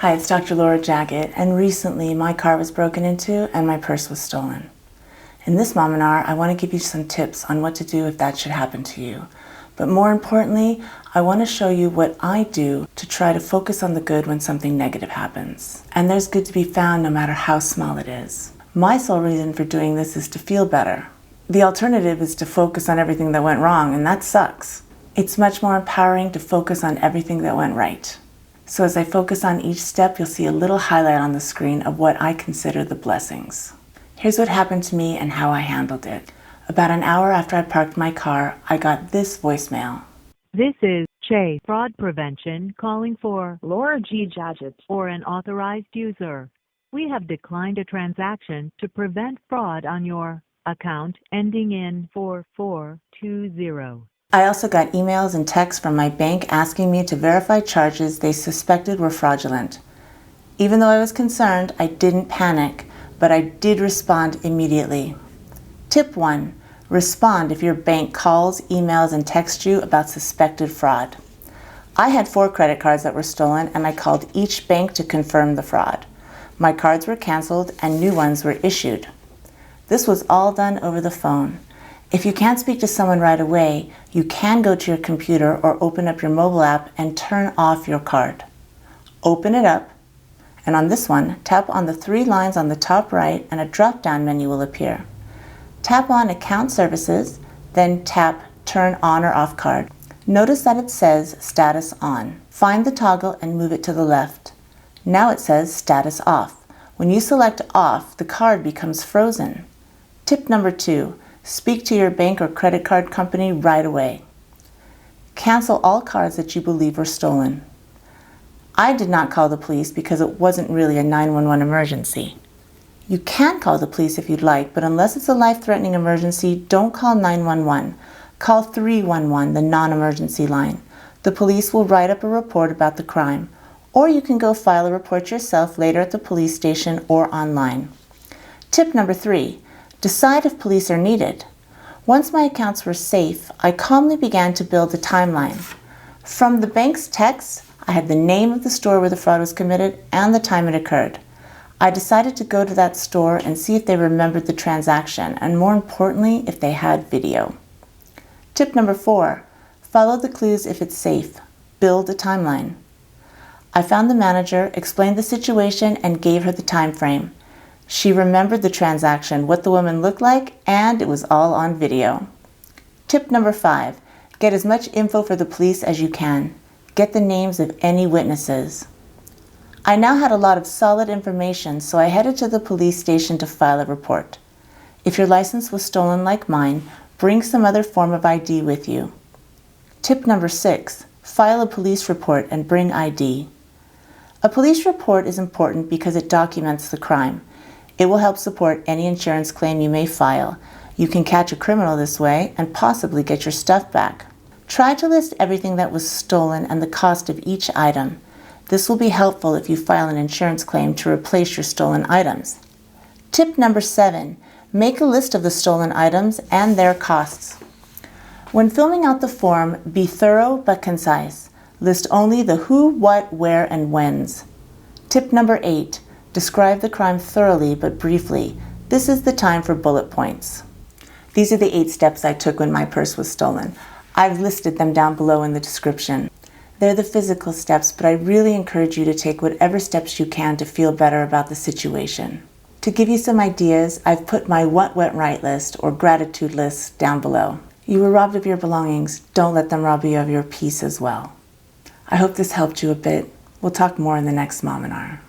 Hi, it's Dr. Laura Jaggett, and recently my car was broken into and my purse was stolen. In this Mominar, I want to give you some tips on what to do if that should happen to you. But more importantly, I want to show you what I do to try to focus on the good when something negative happens. And there's good to be found no matter how small it is. My sole reason for doing this is to feel better. The alternative is to focus on everything that went wrong, and that sucks. It's much more empowering to focus on everything that went right. So as I focus on each step, you'll see a little highlight on the screen of what I consider the blessings. Here's what happened to me and how I handled it. About an hour after I parked my car, I got this voicemail. This is Che Fraud Prevention calling for Laura G. Jaggett or an authorized user. We have declined a transaction to prevent fraud on your account ending in 4420. I also got emails and texts from my bank asking me to verify charges they suspected were fraudulent. Even though I was concerned, I didn't panic, but I did respond immediately. Tip 1. Respond if your bank calls, emails, and texts you about suspected fraud. I had 4 credit cards that were stolen, and I called each bank to confirm the fraud. My cards were canceled and new ones were issued. This was all done over the phone. If you can't speak to someone right away, you can go to your computer or open up your mobile app and turn off your card. Open it up, and on this one, tap on the 3 lines on the top right and a drop-down menu will appear. Tap on Account Services, then tap Turn On or Off Card. Notice that it says Status On. Find the toggle and move it to the left. Now it says Status Off. When you select Off, the card becomes frozen. Tip number 2. Speak to your bank or credit card company right away. Cancel all cards that you believe were stolen. I did not call the police because it wasn't really a 911 emergency. You can call the police if you'd like, but unless it's a life-threatening emergency, don't call 911. Call 311, the non-emergency line. The police will write up a report about the crime, or you can go file a report yourself later at the police station or online. Tip number 3. Decide if police are needed. Once my accounts were safe, I calmly began to build a timeline. From the bank's texts, I had the name of the store where the fraud was committed and the time it occurred. I decided to go to that store and see if they remembered the transaction, and more importantly, if they had video. Tip number 4, follow the clues if it's safe. Build a timeline. I found the manager, explained the situation, and gave her the time frame. She remembered the transaction, what the woman looked like, and it was all on video. Tip number 5, get as much info for the police as you can. Get the names of any witnesses. I now had a lot of solid information, so I headed to the police station to file a report. If your license was stolen like mine, bring some other form of ID with you. Tip number 6, file a police report and bring ID. A police report is important because it documents the crime. It will help support any insurance claim you may file. You can catch a criminal this way and possibly get your stuff back. Try to list everything that was stolen and the cost of each item. This will be helpful if you file an insurance claim to replace your stolen items. Tip number 7, make a list of the stolen items and their costs. When filling out the form, be thorough but concise. List only the who, what, where, and whens. Tip number 8, describe the crime thoroughly but briefly. This is the time for bullet points. These are the 8 steps I took when my purse was stolen. I've listed them down below in the description. They're the physical steps, but I really encourage you to take whatever steps you can to feel better about the situation. To give you some ideas, I've put my what went right list or gratitude list down below. You were robbed of your belongings. Don't let them rob you of your peace as well. I hope this helped you a bit. We'll talk more in the next Mominar.